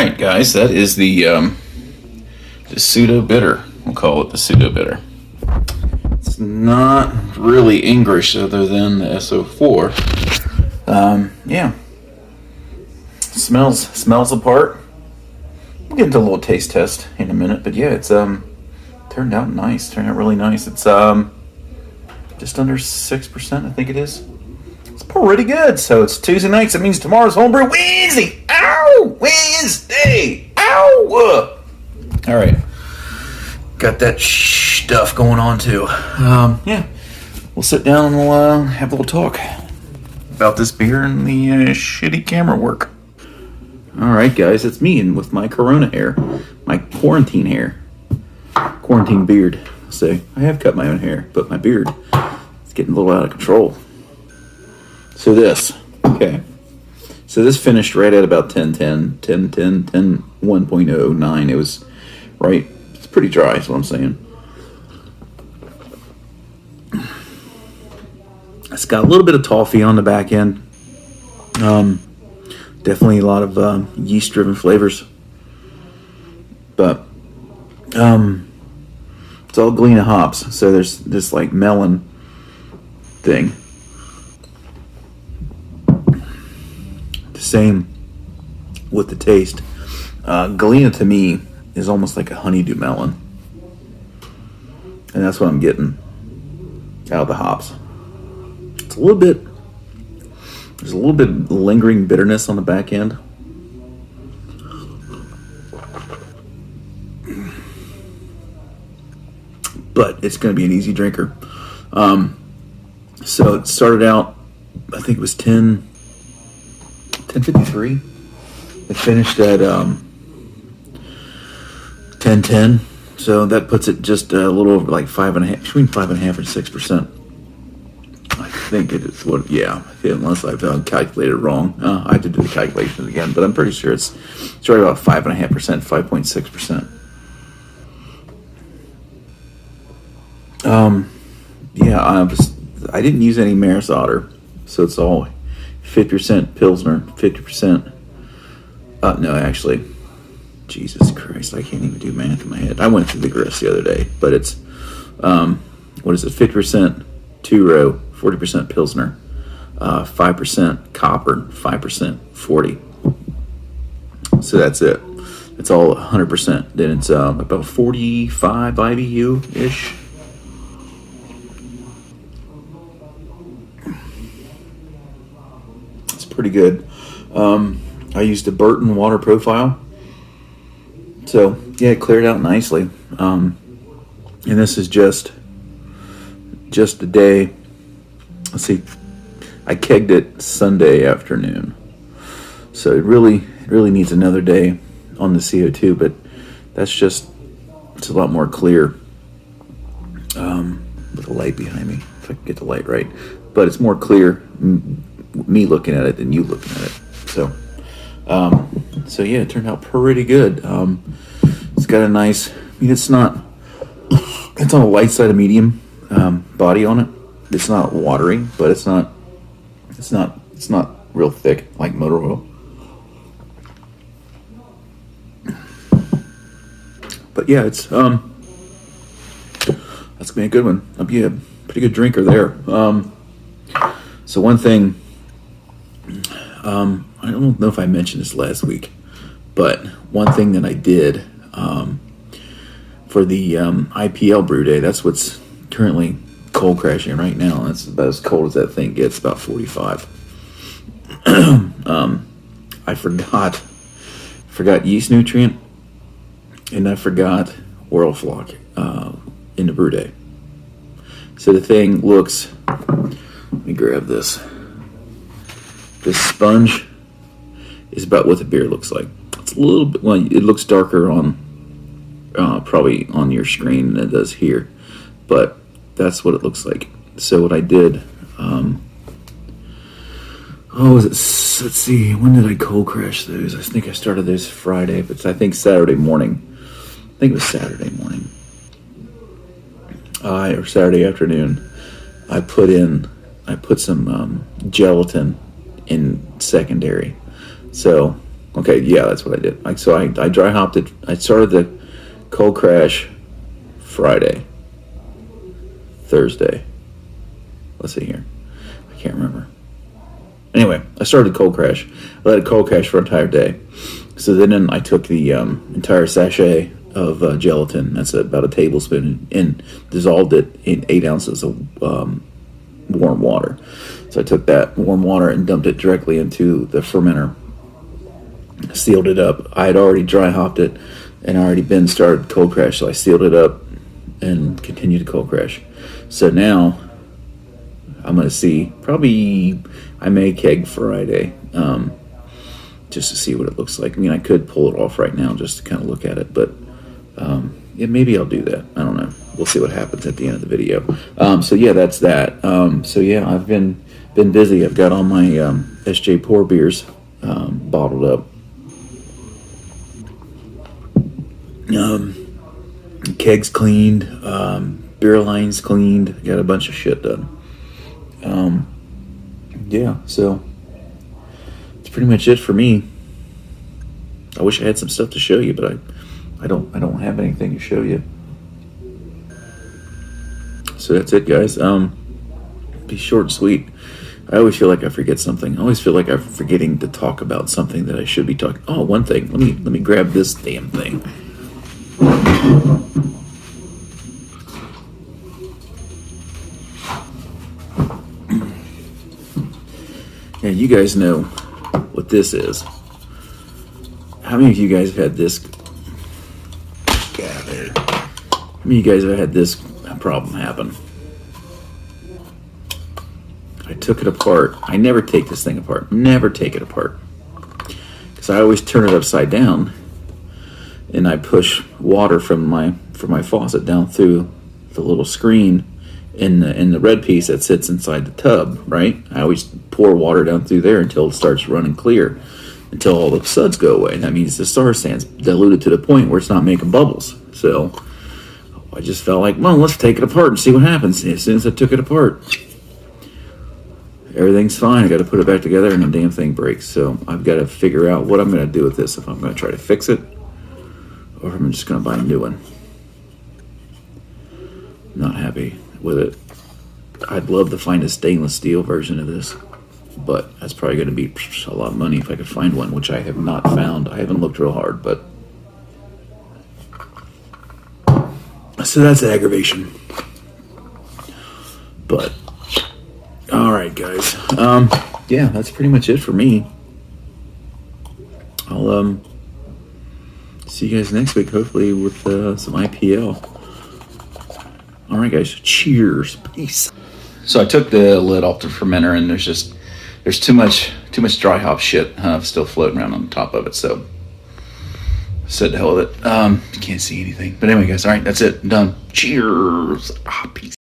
right, guys, that is the pseudo bitter. We'll call it the pseudo bitter. It's not really English other than the SO4. Yeah. Smells the part. We'll get into a little taste test in a minute, but yeah, it's turned out nice. Turned out really nice. It's just under 6%, I think it is. It's pretty good. So it's Tuesday nights. That means tomorrow's Homebrew Wednesday. Ow! Wednesday! Ow! All right. Got that stuff going on too. Yeah. We'll sit down and we'll have a little talk about this beer and the shitty camera work. All right, guys. It's me and with my Corona hair, my quarantine hair, quarantine beard. So I have cut my own hair, but my beard is getting a little out of control. So this, okay. So this finished right at about 10:10, 1.09. It was right. It's pretty dry, is what I'm saying. It's got a little bit of toffee on the back end. Definitely a lot of yeast-driven flavors. But it's all Galena hops, so there's this like melon thing. The same with the taste. Galena to me is almost like a honeydew melon, and that's what I'm getting out of the hops. It's a little bit. There's a little bit lingering bitterness on the back end. But it's going to be an easy drinker. So it started out, I think it was 10:53. It finished at 10:10. So that puts it just a little over like 5.5, between 5.5 and 6%. I think it is what, yeah, unless I've calculated wrong. I have to do the calculations again, but I'm pretty sure it's right about 5.5%, 5.6%. Yeah, I didn't use any Maris Otter, so it's all 50% Pilsner, 50%. No, actually, Jesus Christ, I can't even do math in my head. I went through the grist the other day, but it's, what is it, 50% two-row, 40% Pilsner, 5% Copper, 5% 40. So that's it. It's all 100%. Then it's about 45 IBU-ish. It's pretty good. I used a Burton water profile. So, yeah, it cleared out nicely. And this is just a day. Let's see. I kegged it Sunday afternoon. So it really needs another day on the CO2, but it's a lot more clear. With the light behind me, if I can get the light right. But it's more clear, me looking at it than you looking at it. So yeah, it turned out pretty good. It's got a nice, it's on a light side of medium body on it. It's not watery, but it's not real thick like motor oil. But yeah, it's that's gonna be a good one. I'll be a pretty good drinker there. So one thing, I don't know if I mentioned this last week, but one thing that I did for the IPL brew day, that's what's currently cold crashing right now. That's about as cold as that thing gets, about 45. I forgot yeast nutrient, and I forgot oil flock in the brew day. So the thing looks, let me grab this. This sponge is about what the beer looks like. It's a little bit, well, it looks darker on probably on your screen than it does here, but that's what it looks like. So what I did, let's see, when did I cold crash those? I think I started those Friday, but I think Saturday morning. I think it was Saturday morning. Or Saturday afternoon. I put some gelatin in secondary. So Okay, yeah, that's what I did. Like, so I dry hopped it. I started the cold crash Friday, Thursday. Let's see here. I can't remember. Anyway, I started the cold crash. I let it cold crash for an entire day. So then I took the entire sachet of gelatin. That's about a tablespoon, and dissolved it in 8 ounces of warm water. So I took that warm water and dumped it directly into the fermenter. Sealed it up. I had already dry hopped it and already been started cold crash, so I sealed it up and continued to cold crash. So now I'm going to see, probably I may keg Friday, just to see what it looks like. I mean, I could pull it off right now just to kind of look at it, but yeah, maybe I'll do that. I don't know. We'll see what happens at the end of the video. So yeah, that's that. So yeah, I've been busy. I've got all my SJ Pour beers bottled up. Kegs cleaned, beer lines cleaned, got a bunch of shit done. Yeah, so that's pretty much it for me. I wish I had some stuff to show you, but I don't have anything to show you. So that's it, guys. Be short and sweet. I always feel like I forget something. I always feel like I'm forgetting to talk about something that I should be talking. Oh, one thing. Let me grab this damn thing. Yeah, you guys know what this is. How many of you guys have had this? How many of you guys have had this problem happen? I took it apart. I never take this thing apart. Never take it apart. Because I always turn it upside down, and I push water from my faucet down through the little screen in the red piece that sits inside the tub, right? I always pour water down through there until it starts running clear, until all the suds go away. That means the sour sand's diluted to the point where it's not making bubbles. So I just felt like, well, let's take it apart and see what happens. As soon as I took it apart, everything's fine. I got to put it back together and the damn thing breaks. So I've got to figure out what I'm going to do with this, if I'm going to try to fix it or if I'm just going to buy a new one. Not happy with it. I'd love to find a stainless steel version of this, but that's probably going to be a lot of money if I could find one, which I have not found. I haven't looked real hard, but so that's aggravation. But all right, guys. Yeah, that's pretty much it for me. I'll see you guys next week, hopefully with some IPL. All right, guys. Cheers. Peace. So I took the lid off the fermenter, and there's too much dry hop shit still floating around on the top of it. So I said to hell with it. You can't see anything, but anyway, guys. All right, that's it. I'm done. Cheers. Peace.